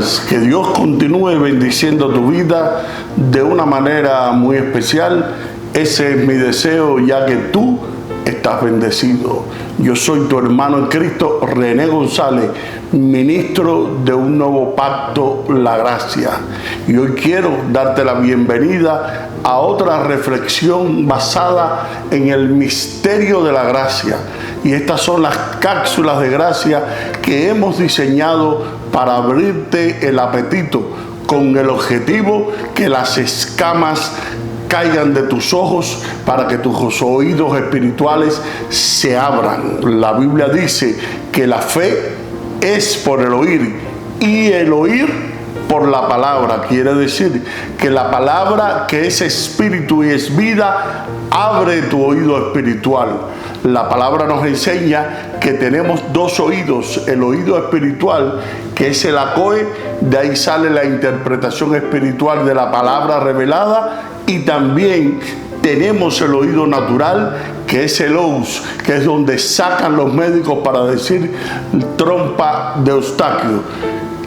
buenas, que Dios continúe bendiciendo tu vida de una manera muy especial. Ese es mi deseo, ya que tú estás bendecido. Yo soy tu hermano en Cristo, René González, ministro de un nuevo pacto, la gracia. Y hoy quiero darte la bienvenida a otra reflexión basada en el misterio de la gracia. Y estas son las cápsulas de gracia que hemos diseñado para abrirte el apetito, con el objetivo que las escamas caigan de tus ojos, para que tus oídos espirituales se abran. La Biblia dice que la fe es por el oír, y el oír por la palabra. Quiere decir que la palabra, que es espíritu y es vida, abre tu oído espiritual. La palabra nos enseña que tenemos dos oídos: el oído espiritual, que es el acoe, de ahí sale la interpretación espiritual de la palabra revelada, y también tenemos el oído natural, que es el ous, que es donde sacan los médicos para decir trompa de Eustaquio,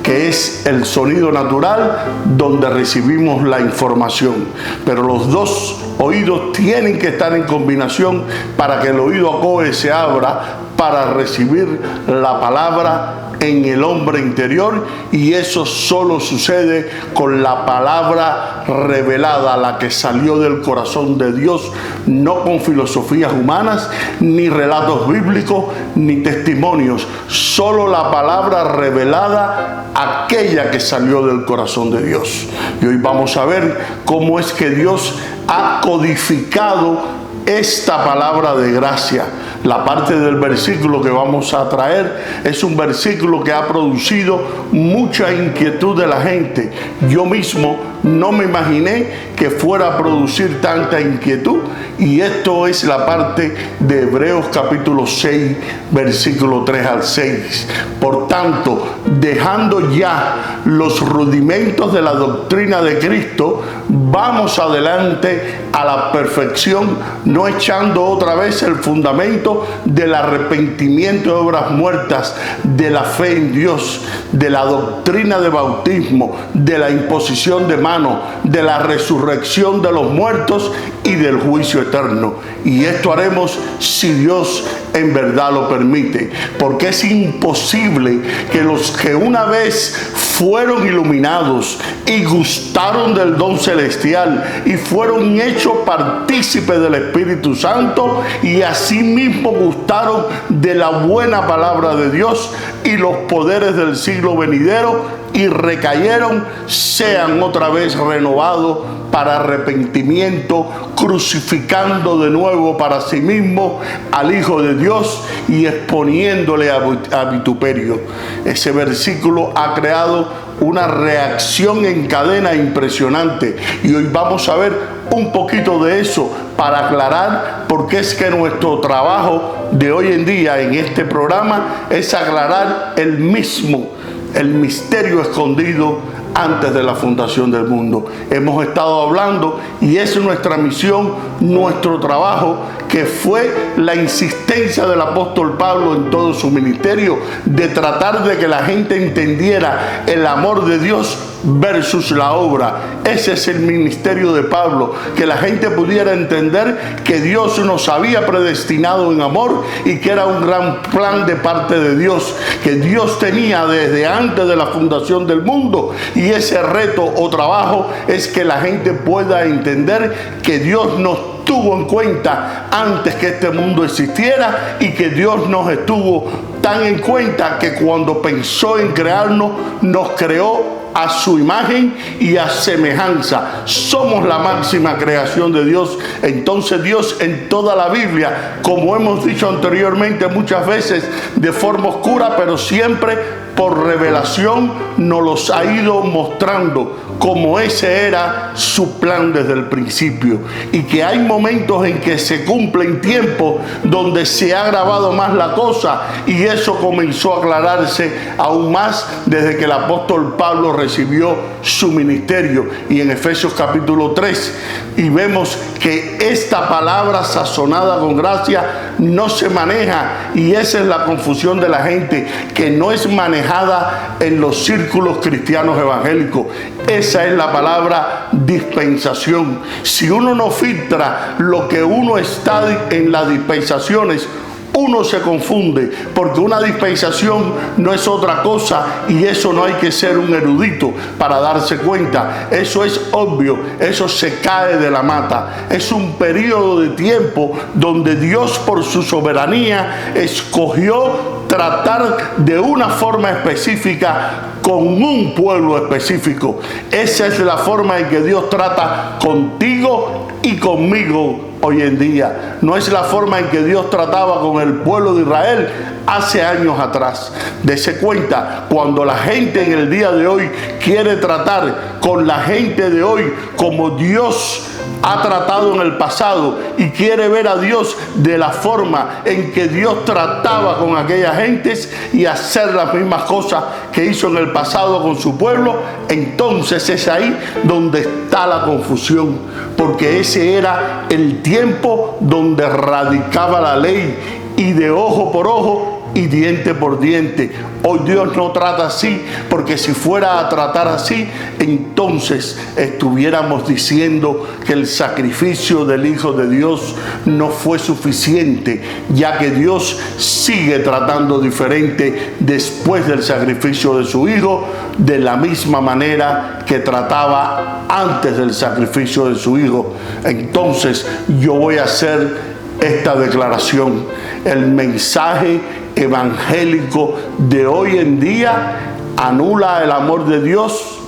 que es el sonido natural donde recibimos la información. Pero los dos oídos tienen que estar en combinación para que el oído acoe se abra para recibir la palabra en el hombre interior, y eso solo sucede con la palabra revelada, la que salió del corazón de Dios, no con filosofías humanas, ni relatos bíblicos, ni testimonios, solo la palabra revelada, aquella que salió del corazón de Dios. Y hoy vamos a ver cómo es que Dios ha codificado esta palabra de gracia. La parte del versículo que vamos a traer es un versículo que ha producido mucha inquietud de la gente. Yo mismo no me imaginé que fuera a producir tanta inquietud, y esto es la parte de Hebreos capítulo 6, versículo 3 al 6. Por tanto, dejando ya los rudimentos de la doctrina de Cristo, vamos adelante a la perfección, no echando otra vez el fundamento del arrepentimiento de obras muertas, de la fe en Dios, de la doctrina de bautismo, de la imposición de manos, de la resurrección de los muertos y del juicio eterno. Y esto haremos si Dios en verdad lo permite, porque es imposible que los que una vez fueron iluminados y gustaron del don celestial y fueron hechos partícipes del Espíritu Santo, y asimismo gustaron de la buena palabra de Dios y los poderes del siglo venidero, y recayeron, sean otra vez renovados para arrepentimiento, crucificando de nuevo para sí mismo al Hijo de Dios y exponiéndole a vituperio. Ese versículo ha creado una reacción en cadena impresionante, y hoy vamos a ver un poquito de eso para aclarar por qué es que nuestro trabajo de hoy en día en este programa es aclarar el misterio escondido antes de la fundación del mundo. Hemos estado hablando, y es nuestra misión, nuestro trabajo, que fue la insistencia del apóstol Pablo en todo su ministerio, de tratar de que la gente entendiera el amor de Dios versus la obra. Ese es el ministerio de Pablo, que la gente pudiera entender que Dios nos había predestinado en amor, y que era un gran plan de parte de Dios, que Dios tenía desde antes de la fundación del mundo. Y ese reto o trabajo es que la gente pueda entender que Dios nos tuvo en cuenta antes que este mundo existiera, y que Dios nos estuvo tan en cuenta que cuando pensó en crearnos, nos creó a su imagen y a semejanza. Somos la máxima creación de Dios. Entonces Dios en toda la Biblia, como hemos dicho anteriormente muchas veces de forma oscura, pero siempre por revelación, nos los ha ido mostrando como ese era su plan desde el principio, y que hay momentos en que se cumplen tiempos donde se ha agravado más la cosa, y eso comenzó a aclararse aún más desde que el apóstol Pablo recibió su ministerio. Y en Efesios capítulo 3, y vemos que esta palabra sazonada con gracia no se maneja, y esa es la confusión de la gente, que no es manejada en los círculos cristianos evangélicos. Esa es la palabra dispensación. Si uno no filtra lo que uno está en las dispensaciones, uno se confunde, porque una dispensación no es otra cosa, y eso no hay que ser un erudito para darse cuenta. Eso es obvio, eso se cae de la mata. Es un periodo de tiempo donde Dios, por su soberanía, escogió tratar de una forma específica con un pueblo específico. Esa es la forma en que Dios trata contigo y conmigo hoy en día. No es la forma en que Dios trataba con el pueblo de Israel hace años atrás. Dese cuenta, cuando la gente en el día de hoy quiere tratar con la gente de hoy como Dios ha tratado en el pasado, y quiere ver a Dios de la forma en que Dios trataba con aquellas gentes y hacer las mismas cosas que hizo en el pasado con su pueblo, entonces es ahí donde está la confusión, porque ese era el tiempo donde radicaba la ley, y de ojo por ojo y diente por diente. Hoy Dios no trata así, porque si fuera a tratar así, entonces estuviéramos diciendo que el sacrificio del Hijo de Dios no fue suficiente, ya que Dios sigue tratando diferente después del sacrificio de su Hijo, de la misma manera que trataba antes del sacrificio de su Hijo. Entonces yo voy a hacer esta declaración: el mensaje evangélico de hoy en día anula el amor de Dios.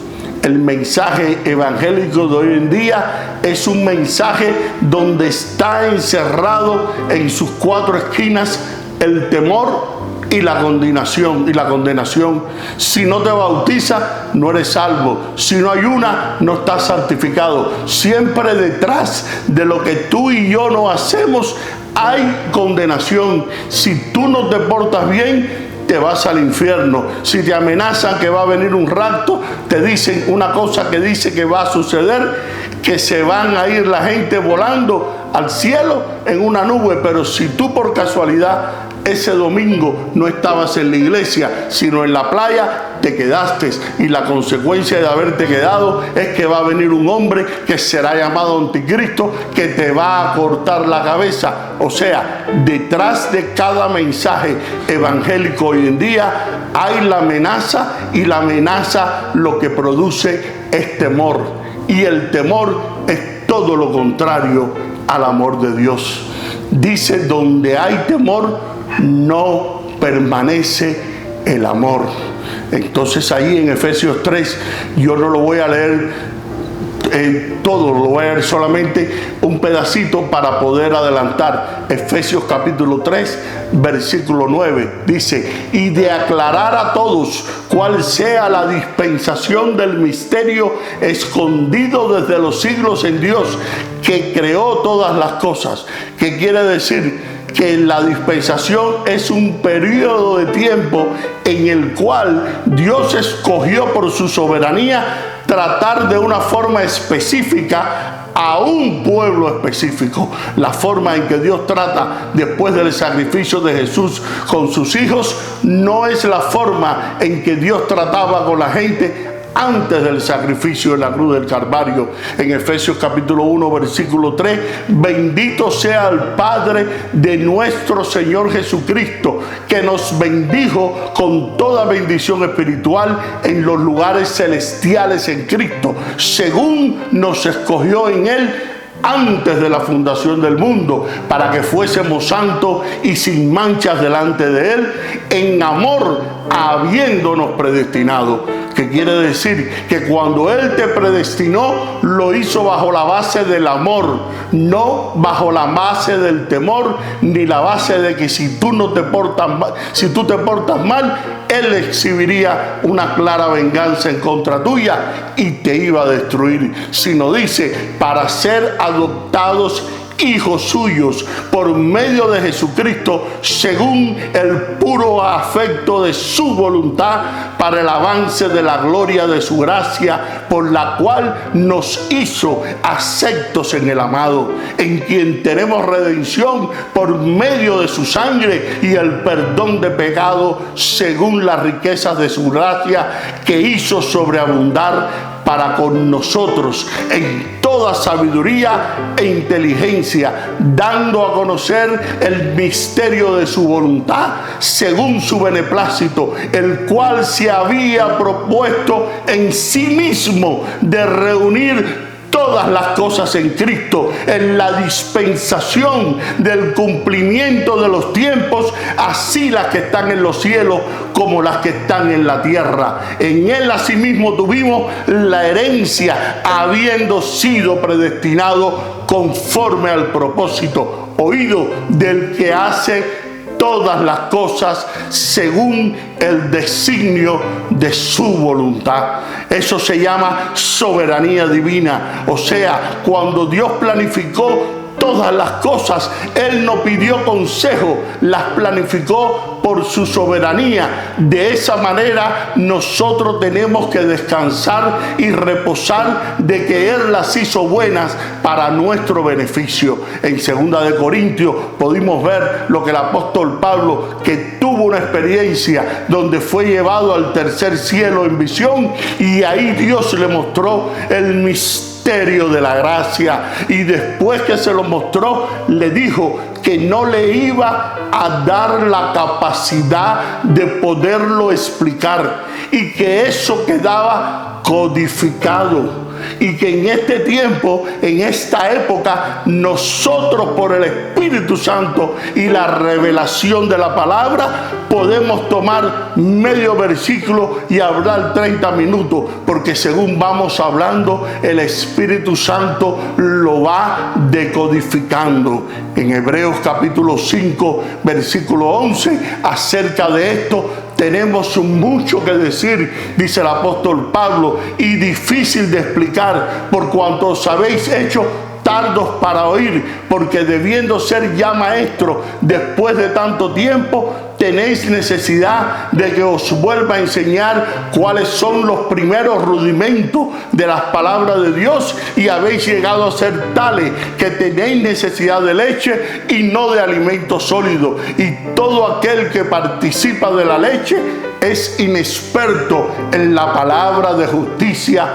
El mensaje evangélico de hoy en día es un mensaje donde está encerrado en sus cuatro esquinas el temor y la condenación. Si no te bautizas, no eres salvo. Si no ayunas, no estás santificado. Siempre detrás de lo que tú y yo no hacemos hay condenación. Si tú no te portas bien, te vas al infierno. Si te amenazan que va a venir un rapto, te dicen una cosa que dice que va a suceder, que se van a ir la gente volando al cielo en una nube. Pero si tú por casualidad ese domingo no estabas en la iglesia, sino en la playa, te quedaste, y la consecuencia de haberte quedado es que va a venir un hombre que será llamado anticristo, que te va a cortar la cabeza. O sea, detrás de cada mensaje evangélico hoy en día hay la amenaza, y la amenaza lo que produce es temor, y el temor es todo lo contrario al amor de Dios. Dice: donde hay temor, no permanece el amor. Entonces ahí en Efesios 3, yo no lo voy a leer todo, lo voy a leer solamente un pedacito para poder adelantar. Efesios capítulo 3, versículo 9, dice: y de aclarar a todos cuál sea la dispensación del misterio escondido desde los siglos en Dios, que creó todas las cosas. ¿Qué quiere decir? Que la dispensación es un periodo de tiempo en el cual Dios escogió por su soberanía tratar de una forma específica a un pueblo específico. La forma en que Dios trata después del sacrificio de Jesús con sus hijos no es la forma en que Dios trataba con la gente antes del sacrificio de la cruz del Calvario. En Efesios capítulo 1, versículo 3, bendito sea el Padre de nuestro Señor Jesucristo, que nos bendijo con toda bendición espiritual en los lugares celestiales en Cristo, según nos escogió en Él antes de la fundación del mundo, para que fuésemos santos y sin manchas delante de Él, en amor, habiéndonos predestinado. que quiere decir que cuando Él te predestinó, lo hizo bajo la base del amor, no bajo la base del temor, ni la base de que si tú te portas mal, Él exhibiría una clara venganza en contra tuya y te iba a destruir, sino dice, para ser adoptados hijos suyos por medio de Jesucristo, según el puro afecto de su voluntad, para el avance de la gloria de su gracia, por la cual nos hizo aceptos en el amado, en quien tenemos redención por medio de su sangre y el perdón de pecado, según las riquezas de su gracia, que hizo sobreabundar para con nosotros en toda sabiduría e inteligencia, dando a conocer el misterio de su voluntad, según su beneplácito, el cual se había propuesto en sí mismo de reunir todas las cosas en Cristo, en la dispensación del cumplimiento de los tiempos, así las que están en los cielos como las que están en la tierra. En Él asimismo tuvimos la herencia, habiendo sido predestinado conforme al propósito oído del que hace todas las cosas según el designio de su voluntad. Eso se llama soberanía divina. O sea, cuando Dios planificó todas las cosas, Él no pidió consejo, las planificó por su soberanía. De esa manera nosotros tenemos que descansar y reposar de que Él las hizo buenas para nuestro beneficio. En 2 de Corintios pudimos ver lo que el apóstol Pablo, que tuvo una experiencia donde fue llevado al tercer cielo en visión, y ahí Dios le mostró el misterio de la gracia, y después que se lo mostró, le dijo que no le iba a dar la capacidad de poderlo explicar, y que eso quedaba codificado, y que en este tiempo, en esta época, nosotros por el Espíritu Santo y la revelación de la palabra podemos tomar medio versículo y hablar 30 minutos, porque según vamos hablando, el Espíritu Santo lo va decodificando. En Hebreos capítulo 5 versículo 11, acerca de esto tenemos mucho que decir, dice el apóstol Pablo, y difícil de explicar, por cuanto os habéis hecho tardos para oír, porque debiendo ser ya maestros después de tanto tiempo, tenéis necesidad de que os vuelva a enseñar cuáles son los primeros rudimentos de las palabras de Dios, y habéis llegado a ser tales que tenéis necesidad de leche y no de alimento sólido. Y todo aquel que participa de la leche es inexperto en la palabra de justicia,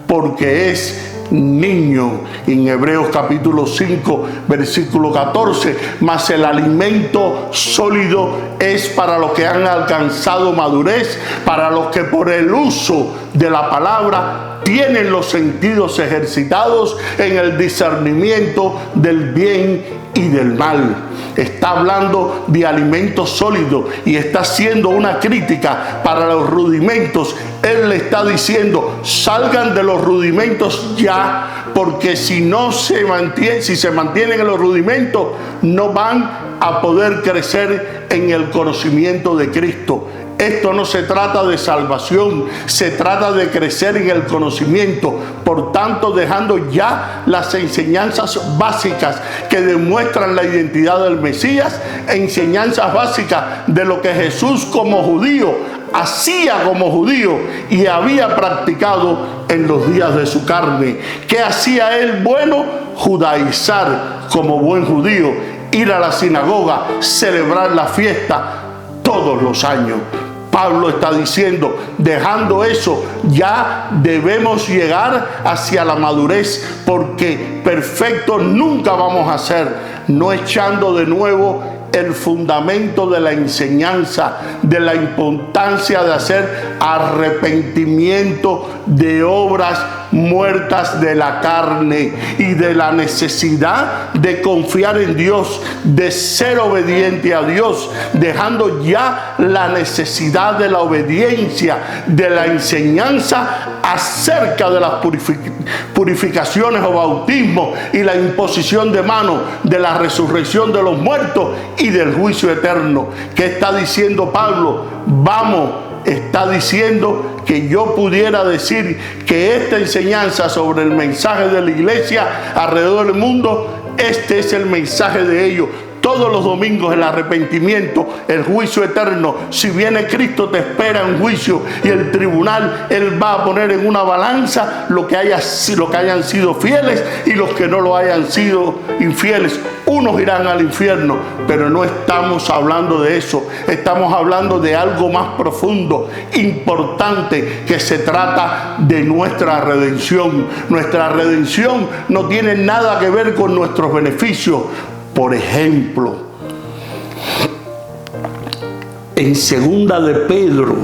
porque es niño. En Hebreos capítulo 5 versículo 14, mas el alimento sólido es para los que han alcanzado madurez, para los que por el uso de la palabra tienen los sentidos ejercitados en el discernimiento del bien y del mal. Está hablando de alimentos sólidos y está haciendo una crítica para los rudimentos. Él le está diciendo: salgan de los rudimentos ya, porque si se mantienen en los rudimentos, no van a poder crecer en el conocimiento de Cristo. Esto no se trata de salvación, se trata de crecer en el conocimiento. Por tanto, dejando ya las enseñanzas básicas que demuestran la identidad del Mesías, enseñanzas básicas de lo que Jesús como judío hacía como judío y había practicado en los días de su carne. ¿Qué hacía él? Bueno, judaizar como buen judío, ir a la sinagoga, celebrar la fiesta todos los años. Pablo está diciendo, dejando eso, ya debemos llegar hacia la madurez, porque perfectos nunca vamos a ser, no echando de nuevo el fundamento de la enseñanza, de la importancia de hacer arrepentimiento de obras muertas de la carne y de la necesidad de confiar en Dios, de ser obediente a Dios, dejando ya la necesidad de la obediencia, de la enseñanza acerca de las purificaciones o bautismos y la imposición de manos, de la resurrección de los muertos y del juicio eterno. ¿Qué está diciendo Pablo? Está diciendo que yo pudiera decir que esta enseñanza sobre el mensaje de la iglesia alrededor del mundo, este es el mensaje de ellos. Todos los domingos el arrepentimiento, el juicio eterno. Si viene Cristo, te espera un juicio y el tribunal, Él va a poner en una balanza lo que hayan sido fieles y los que no lo hayan sido infieles. Unos irán al infierno, pero no estamos hablando de eso. Estamos hablando de algo más profundo, importante, que se trata de nuestra redención. Nuestra redención no tiene nada que ver con nuestros beneficios. Por ejemplo, en 2 de Pedro,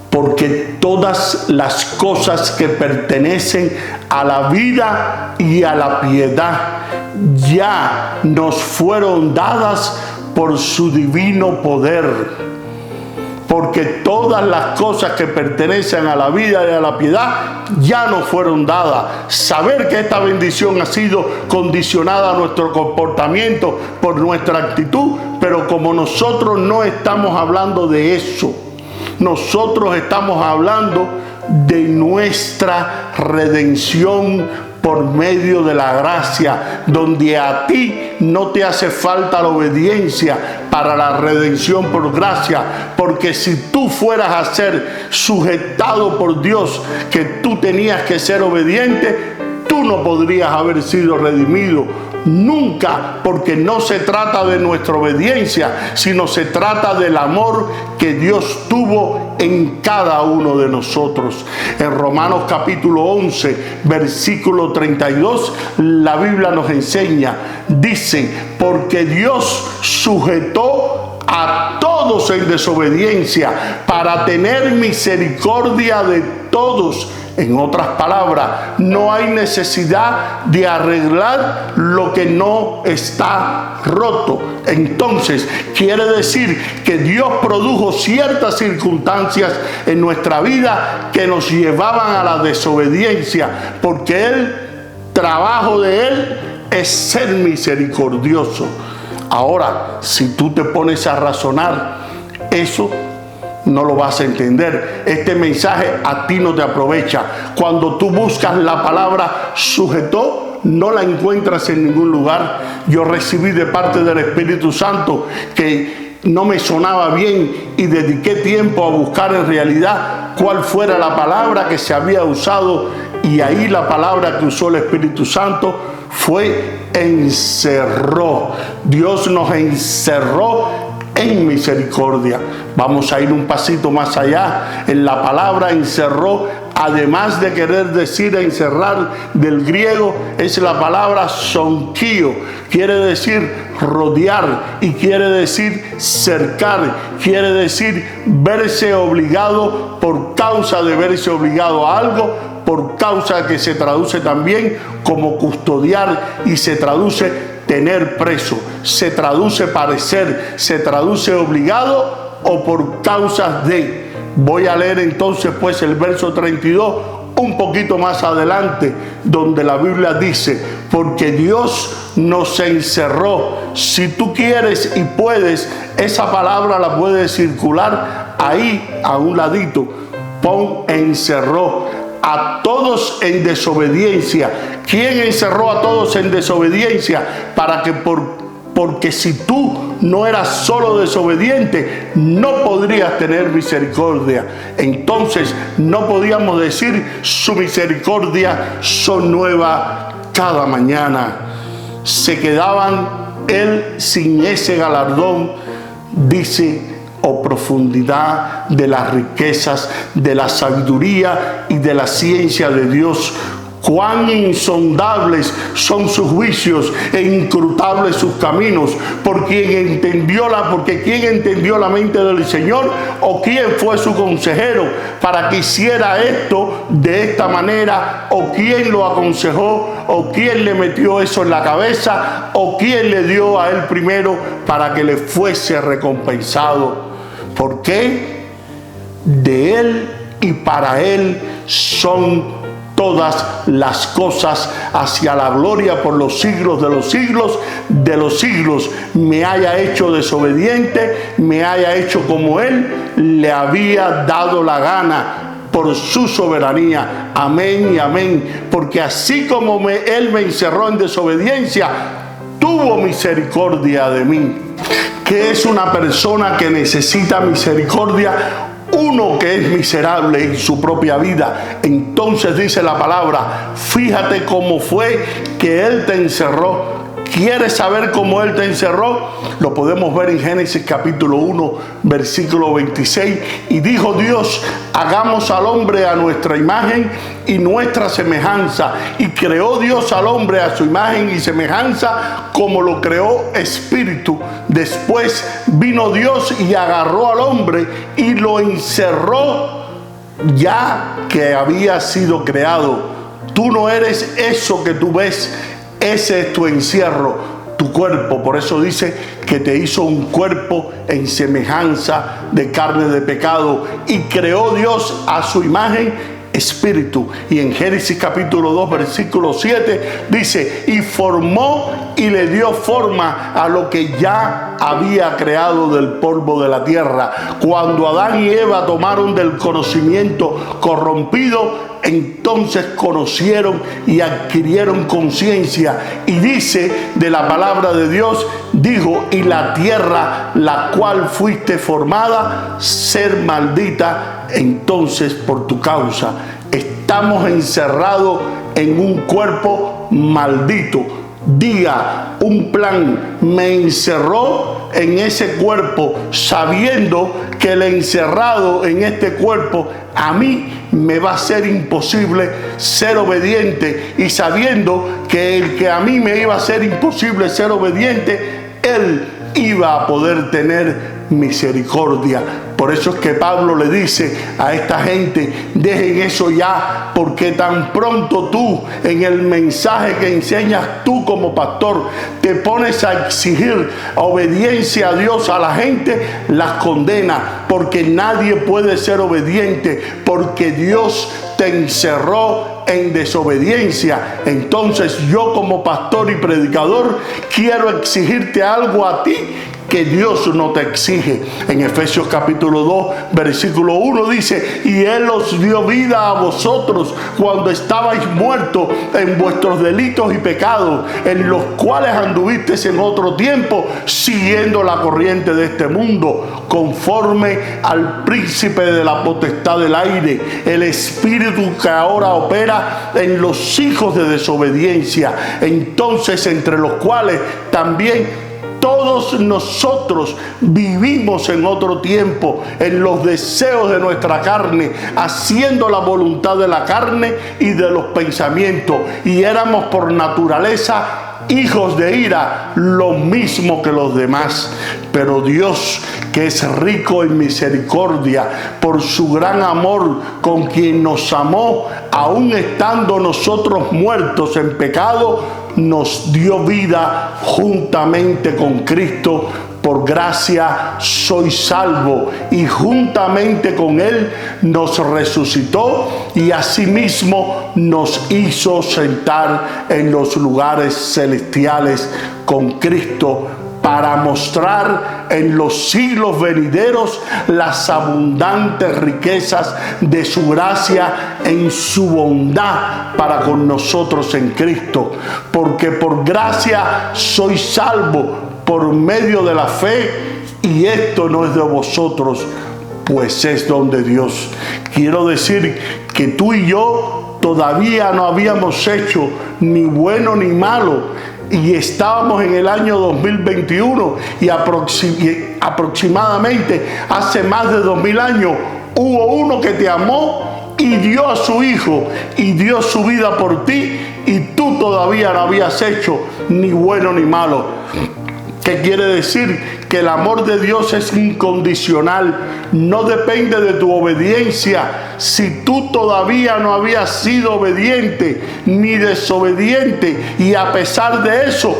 porque todas las cosas que pertenecen a la vida y a la piedad ya nos fueron dadas por su divino poder. Porque todas las cosas que pertenecen a la vida y a la piedad ya nos fueron dadas. Saber que esta bendición ha sido condicionada a nuestro comportamiento por nuestra actitud, pero como nosotros no estamos hablando de eso, nosotros estamos hablando de nuestra redención por medio de la gracia, donde a ti no te hace falta la obediencia para la redención por gracia, porque si tú fueras a ser sujetado por Dios, que tú tenías que ser obediente, tú no podrías haber sido redimido nunca, porque no se trata de nuestra obediencia, sino se trata del amor que Dios tuvo en cada uno de nosotros. En Romanos capítulo 11, versículo 32, la Biblia nos enseña, dice, porque Dios sujetó a todos en desobediencia para tener misericordia de todos. En otras palabras, no hay necesidad de arreglar lo que no está roto. Entonces, quiere decir que Dios produjo ciertas circunstancias en nuestra vida que nos llevaban a la desobediencia, porque el trabajo de Él es ser misericordioso. Ahora, si tú te pones a razonar, eso no lo vas a entender. Este mensaje a ti no te aprovecha. Cuando tú buscas la palabra sujetó, no la encuentras en ningún lugar. Yo recibí de parte del Espíritu Santo que no me sonaba bien y dediqué tiempo a buscar en realidad cuál fuera la palabra que se había usado, y ahí la palabra que usó el Espíritu Santo fue encerró. Dios nos encerró en misericordia. Vamos a ir un pasito más allá. En la palabra encerró, además de querer decir encerrar, del griego es la palabra sonquío, quiere decir rodear y quiere decir cercar, quiere decir verse obligado por causa de verse obligado a algo, por causa que se traduce también como custodiar y se traduce tener preso, se traduce parecer, se traduce obligado o por causas de. Voy a leer entonces pues el verso 32 un poquito más adelante, donde la Biblia dice, porque Dios nos encerró. Si tú quieres y puedes, esa palabra la puedes circular ahí a un ladito. Pon encerró a todos en desobediencia. ¿Quién encerró a todos en desobediencia? Porque si tú no eras solo desobediente, no podrías tener misericordia. Entonces no podíamos decir su misericordia son nuevas cada mañana. Se quedaban él sin ese galardón, dice, o profundidad de las riquezas, de la sabiduría y de la ciencia de Dios, Cuán insondables son sus juicios e inscrutables sus caminos. Porque ¿quién entendió la mente del Señor? ¿O quién fue su consejero para que hiciera esto de esta manera? ¿O quién lo aconsejó? ¿O quién le metió eso en la cabeza? ¿O quién le dio a él primero para que le fuese recompensado? Porque de él y para él son todas las cosas, hacia la gloria por los siglos de los siglos de los siglos. Me haya hecho desobediente, me haya hecho como él le había dado la gana, por su soberanía. Amén y amén. Porque así como él me encerró en desobediencia, tuvo misericordia de mí. ¿Qué es una persona que necesita misericordia? Uno que es miserable en su propia vida. Entonces dice la palabra, fíjate cómo fue que él te encerró. ¿Quieres saber cómo él te encerró? Lo podemos ver en Génesis capítulo 1, versículo 26. Y dijo Dios, hagamos al hombre a nuestra imagen y nuestra semejanza. Y creó Dios al hombre a su imagen y semejanza, como lo creó espíritu. Después vino Dios y agarró al hombre y lo encerró, ya que había sido creado. Tú no eres eso que tú ves. Ese es tu encierro, tu cuerpo. Por eso dice que te hizo un cuerpo en semejanza de carne de pecado. Y creó Dios a su imagen espíritu. Y en Génesis capítulo 2, versículo 7 dice, y formó y le dio forma a lo que ya había creado del polvo de la tierra. Cuando Adán y Eva tomaron del conocimiento corrompido, entonces conocieron y adquirieron conciencia. Y dice de la palabra de Dios, dijo, y la tierra la cual fuiste formada, ser maldita entonces por tu causa. Estamos encerrados en un cuerpo maldito. Diga, un plan me encerró en ese cuerpo, sabiendo que el encerrado en este cuerpo a mí me va a ser imposible ser obediente, y sabiendo que el que a mí me iba a ser imposible ser obediente, él iba a poder tener misericordia. Por eso es que Pablo le dice a esta gente, dejen eso ya, porque tan pronto tú en el mensaje que enseñas tú como pastor te pones a exigir obediencia a Dios a la gente, las condena, porque nadie puede ser obediente, porque Dios te encerró en desobediencia. Entonces yo como pastor y predicador quiero exigirte algo a ti que Dios no te exige. En Efesios capítulo 2, versículo 1 dice, y Él os dio vida a vosotros cuando estabais muertos en vuestros delitos y pecados, en los cuales anduvisteis en otro tiempo, siguiendo la corriente de este mundo, conforme al príncipe de la potestad del aire, el espíritu que ahora opera en los hijos de desobediencia. Entonces, entre los cuales también todos nosotros vivimos en otro tiempo, en los deseos de nuestra carne, haciendo la voluntad de la carne y de los pensamientos. Y éramos por naturaleza hijos de ira, lo mismo que los demás. Pero Dios, que es rico en misericordia, por su gran amor con quien nos amó, aun estando nosotros muertos en pecado, nos dio vida juntamente con Cristo. Por gracia soy salvo, y juntamente con Él nos resucitó y asimismo nos hizo sentar en los lugares celestiales con Cristo, para mostrar en los siglos venideros las abundantes riquezas de su gracia en su bondad para con nosotros en Cristo. Porque por gracia soy salvo por medio de la fe, y esto no es de vosotros, pues es don de Dios. Quiero decir que tú y yo todavía no habíamos hecho ni bueno ni malo, y estábamos en el año 2021, y aproximadamente hace más de 2000 años hubo uno que te amó y dio a su Hijo y dio su vida por ti, y tú todavía no habías hecho ni bueno ni malo. ¿Qué quiere decir? Que el amor de Dios es incondicional, no depende de tu obediencia. Si tú todavía no habías sido obediente ni desobediente, y a pesar de eso,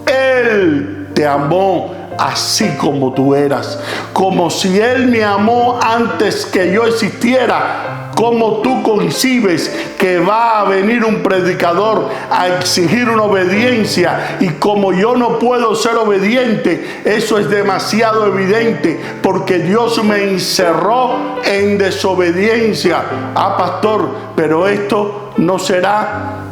Él te amó así como tú eras, como si Él me amó antes que yo existiera. ¿Cómo tú concibes que va a venir un predicador a exigir una obediencia? Y como yo no puedo ser obediente, eso es demasiado evidente, porque Dios me encerró en desobediencia. Ah, pastor, pero esto no será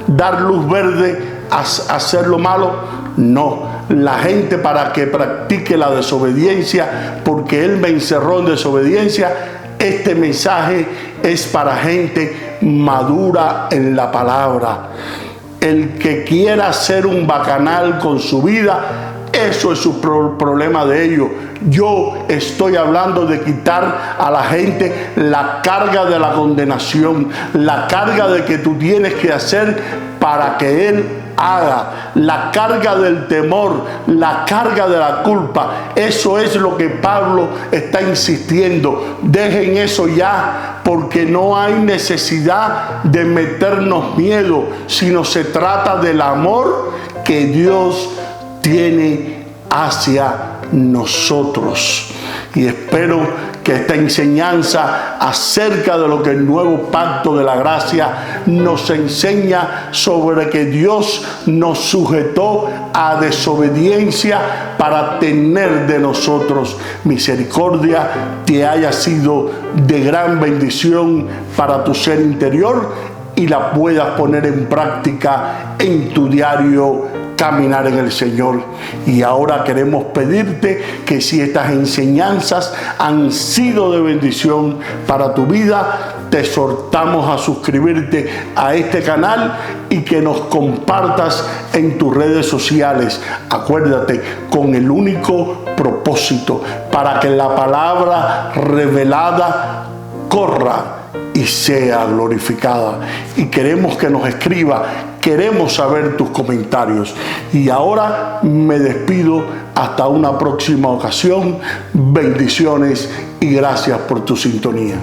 dar luz verde a hacer lo malo. No, la gente, para que practique la desobediencia, porque Él me encerró en desobediencia. Este mensaje es para gente madura en la palabra. El que quiera ser un bacanal con su vida, eso es su problema de ellos. Yo estoy hablando de quitar a la gente la carga de la condenación, la carga de que tú tienes que hacer para que Él haga, la carga del temor, la carga de la culpa. Eso es lo que Pablo está insistiendo. Dejen eso ya, porque no hay necesidad de meternos miedo, sino se trata del amor que Dios tiene hacia nosotros. Y espero que esta enseñanza acerca de lo que el nuevo pacto de la gracia nos enseña sobre que Dios nos sujetó a desobediencia para tener de nosotros misericordia, te haya sido de gran bendición para tu ser interior y la puedas poner en práctica en tu diario caminar en el Señor. Y ahora queremos pedirte que si estas enseñanzas han sido de bendición para tu vida, te exhortamos a suscribirte a este canal y que nos compartas en tus redes sociales. Acuérdate, con el único propósito, para que la palabra revelada corra y sea glorificada. Y queremos que nos escriba, queremos saber tus comentarios. Y ahora me despido hasta una próxima ocasión. Bendiciones y gracias por tu sintonía.